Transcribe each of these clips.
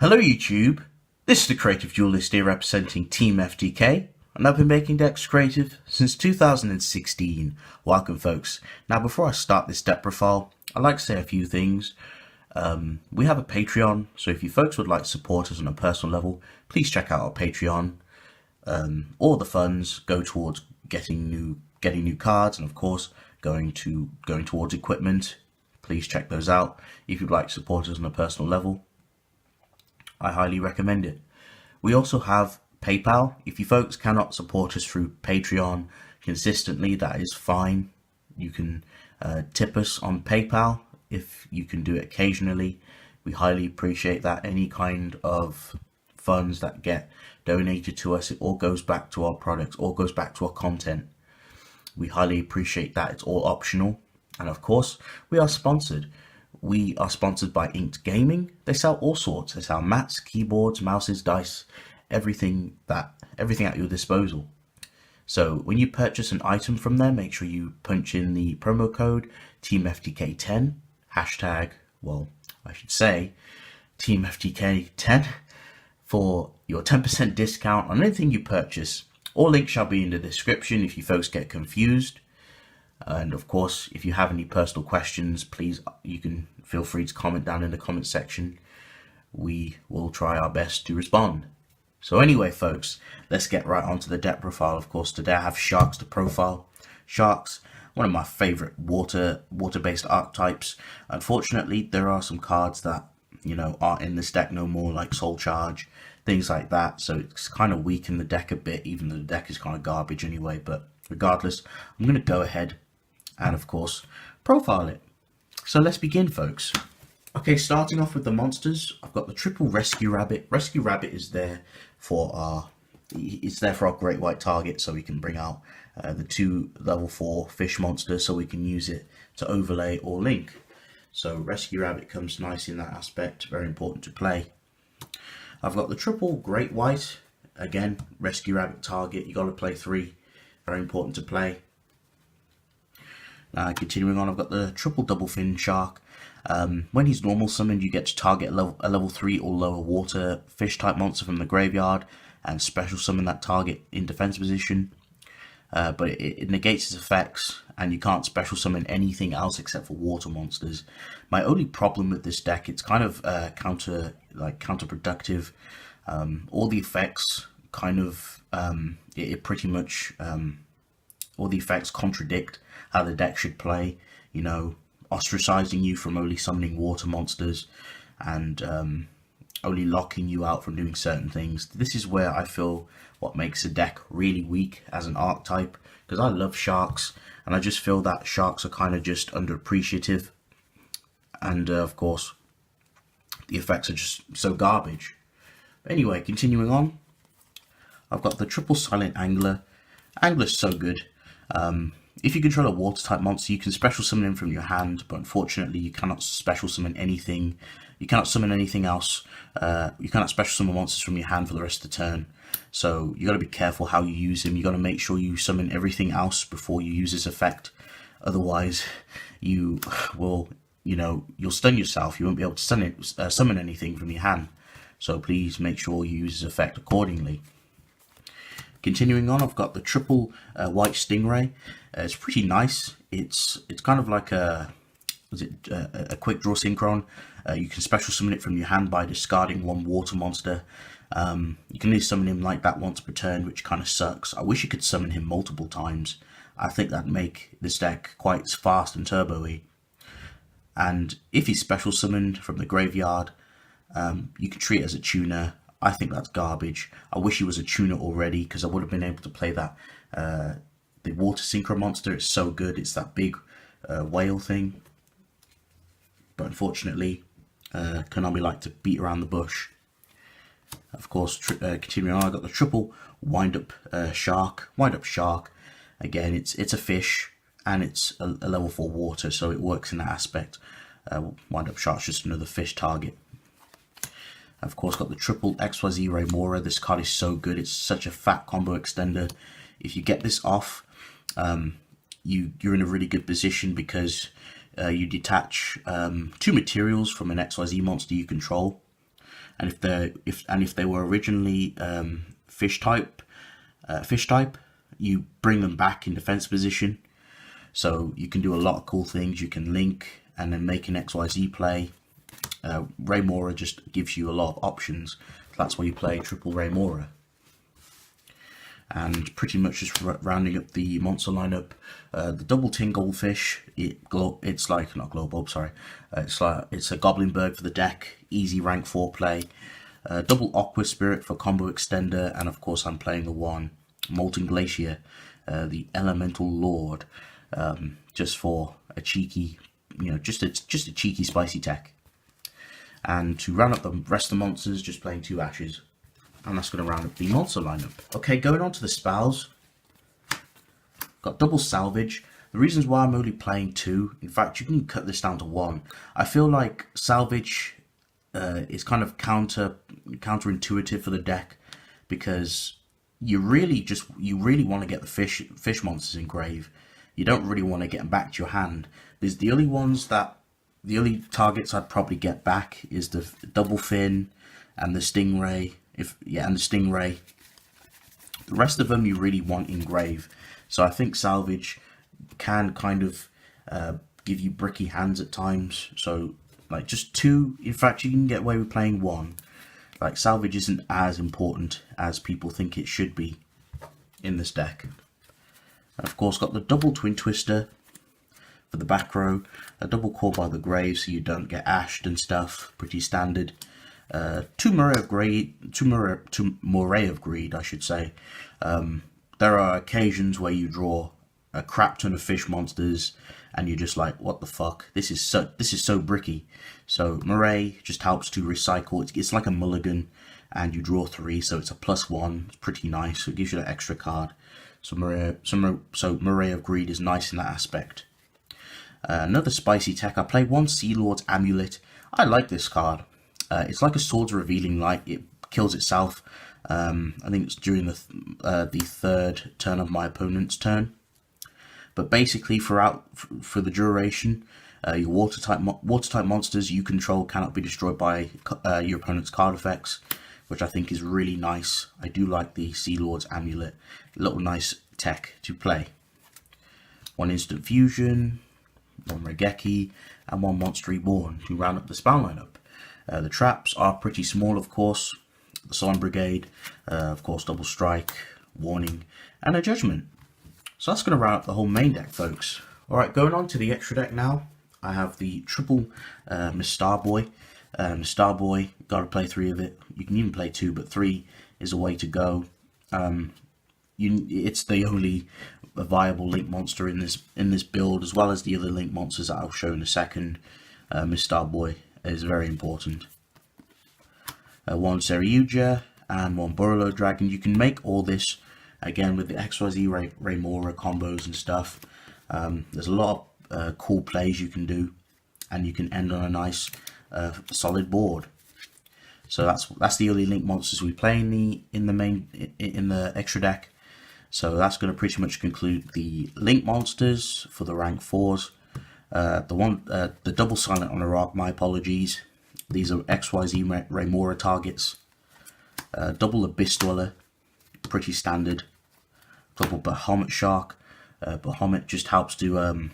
Hello YouTube, this is the Creative Duelist here representing Team FTK, and I've been making decks creative since 2016. Welcome folks. Now before I start this deck profile, I'd like to say a few things. We have a Patreon, so if you folks would like to support us on a personal level, please check out our Patreon. All the funds go towards getting new cards, and of course going towards equipment. Please check those out if you'd like to support us on a personal level. I highly recommend it. We also have PayPal. If you folks cannot support us through Patreon consistently, that is fine. You can tip us on PayPal if you can do it occasionally. We highly appreciate that. Any kind of funds that get donated to us, it all goes back to our products, all goes back to our content. We highly appreciate that. It's all optional. And of course, we are sponsored. We are sponsored by Inked Gaming. They sell all sorts. They sell mats, keyboards, mouses, dice, everything at your disposal. So when you purchase an item from them, make sure you punch in the promo code TeamFTK10 hashtag, well, I should say TeamFTK10 for your 10% discount on anything you purchase. All links shall be in the description if you folks get confused. And of course, if you have any personal questions, please, you can feel free to comment down in the comment section. We will try our best to respond. So anyway, folks, let's get right onto the deck profile. Of course, today I have Sharks to profile. Sharks, one of my favorite water-based archetypes. Unfortunately, there are some cards that, aren't in this deck no more, like Soul Charge, things like that. So it's kind of weakened the deck a bit, even though the deck is kind of garbage anyway. But regardless, I'm going to go ahead and of course profile it. So let's begin, folks. Okay, starting off with the monsters, I've got the triple Rescue Rabbit. Rescue Rabbit is there for our great white target, so we can bring out the 2 level 4 fish monsters, so we can use it to overlay or link. So Rescue Rabbit comes nice in that aspect, very important to play. I've got the triple great white, again Rescue Rabbit target, you got to play 3, very important to play. Continuing on, I've got the triple double fin shark. When he's normal summoned, you get to target a level 3 or lower water fish type monster from the graveyard and special summon that target in defense position. But it negates its effects, and you can't special summon anything else except for water monsters. My only problem with this deck, it's kind of counterproductive. All the effects kind of pretty much all the effects contradict how the deck should play, ostracizing you from only summoning water monsters and only locking you out from doing certain things. This is where I feel what makes a deck really weak as an archetype, because I love sharks and I just feel that sharks are kind of just underappreciative, and of course the effects are just so garbage. Anyway, continuing on, I've got the triple silent angler. Angler's so good. If you control a water type monster, you can special summon him from your hand, but unfortunately you cannot special summon anything. You cannot summon anything else. You cannot special summon monsters from your hand for the rest of the turn. So you got to be careful how you use him. You got to make sure you summon everything else before you use his effect. Otherwise, you will, you'll stun yourself. You won't be able to summon anything from your hand. So please make sure you use his effect accordingly. Continuing on, I've got the triple white stingray. It's pretty nice. It's kind of like a quick draw synchron. You can special summon it from your hand by discarding 1 water monster. You can only summon him like that once per turn, which kind of sucks. I wish you could summon him multiple times. I think that'd make this deck quite fast and turbo-y. And if he's special summoned from the graveyard, you can treat it as a tuner. I think that's garbage. I wish he was a tuner already, because I would have been able to play that. The water synchro monster is so good. It's that big whale thing. But unfortunately, Konami like to beat around the bush. Of course, continuing on, I got the triple wind-up shark. Wind-up shark. Again, it's a fish and it's a level 4 water, so it works in that aspect. Wind-up shark's just another fish target. Of course, got the triple XYZ Remora. This card is so good. It's such a fat combo extender. If you get this off, you're in a really good position, because you detach 2 materials from an XYZ monster you control. and if they were originally fish type, you bring them back in defense position. So you can do a lot of cool things. You can link and then make an XYZ play. Raymora just gives you a lot of options. That's why you play triple Raymora. And pretty much just rounding up the monster lineup, the double tin goldfish. It's like not global. Sorry, it's a goblin bird for the deck. Easy rank 4 play. Double aqua spirit for combo extender, and of course I'm playing the one molten glacier, the elemental lord, just for a cheeky, just a cheeky spicy tech. And to round up the rest of the monsters, just playing 2 ashes. And that's going to round up the monster lineup. Okay, going on to the spells. Got double salvage. The reasons why I'm only playing 2, in fact, you can cut this down to 1. I feel like salvage is kind of counterintuitive for the deck, because you really want to get the fish monsters in grave. You don't really want to get them back to your hand. There's the only targets I'd probably get back is the double fin and the stingray. And the stingray. The rest of them you really want in grave. So I think salvage can kind of give you bricky hands at times. So like just 2. In fact, you can get away with playing 1. Like salvage isn't as important as people think it should be in this deck. And of course, got the double twin twister for the back row. A double core by the grave so you don't get ashed and stuff. Pretty standard. 2 Moray of Greed, I should say. There are occasions where you draw a crap ton of fish monsters and you're just like, what the fuck? This is so bricky. So Moray just helps to recycle. It's like a mulligan, and you draw 3, so it's a +1. It's pretty nice. So it gives you that extra card. So Moray of Greed is nice in that aspect. Another spicy tech. I play 1 Sea Lord's Amulet. I like this card. It's like a sword's revealing light. It kills itself. I think it's during the 3rd turn of my opponent's turn. But basically, for the duration, your water type monsters you control cannot be destroyed by your opponent's card effects, which I think is really nice. I do like the Sea Lord's Amulet. Little nice tech to play. 1 instant fusion, 1 Regeki, and 1 Monster Reborn to round up the spell lineup. The traps are pretty small, of course. The Solemn Brigade, of course, double strike, warning, and a judgment. So that's going to round up the whole main deck, folks. Alright, going on to the extra deck now. I have the triple Miss Starboy. Miss Starboy, gotta play 3 of it. You can even play 2, but 3 is a way to go. It's the only viable link monster in this build, as well as the other link monsters that I'll show in a second. Miss Starboy is very important. 1 Yugioh and 1 Burrow Dragon. You can make all this again with the XYZ Raymora combos and stuff. There's a lot of cool plays you can do, and you can end on a nice solid board. So that's the early link monsters we play in the extra deck. So that's going to pretty much conclude the link monsters for the rank 4s. The double silent on a rock, my apologies. These are XYZ Raymora targets. Double Abyss Dweller, pretty standard. Double Bahamut Shark. Bahamut just helps to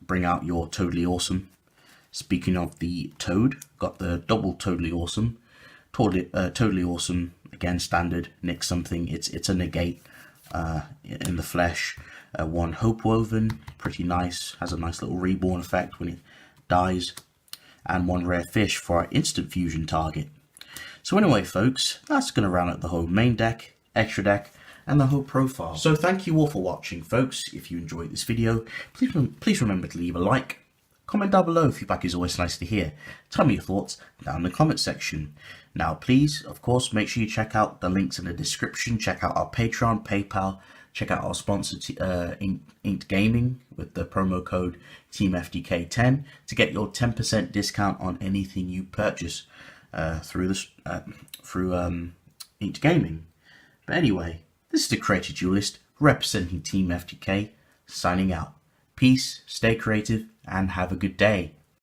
bring out your Totally Awesome. Speaking of the Toad, got the double Totally Awesome. Totally Awesome, again standard. Nick something, it's a negate in the flesh. 1 Hope Woven, pretty nice, has a nice little reborn effect when it dies, and 1 Rare Fish for our instant fusion target. So anyway, folks, that's going to round out the whole main deck, extra deck, and the whole profile. So thank you all for watching, folks. If you enjoyed this video, please remember to leave a like. Comment down below. Feedback is always nice to hear. Tell me your thoughts down in the comment section. Now, please, of course, make sure you check out the links in the description. Check out our Patreon, PayPal. Check out our sponsor, Inked Gaming, with the promo code TeamFDK10 to get your 10% discount on anything you purchase through Inked Gaming. But anyway, this is the Creative Duelist representing Team FDK, signing out. Peace, stay creative, and have a good day.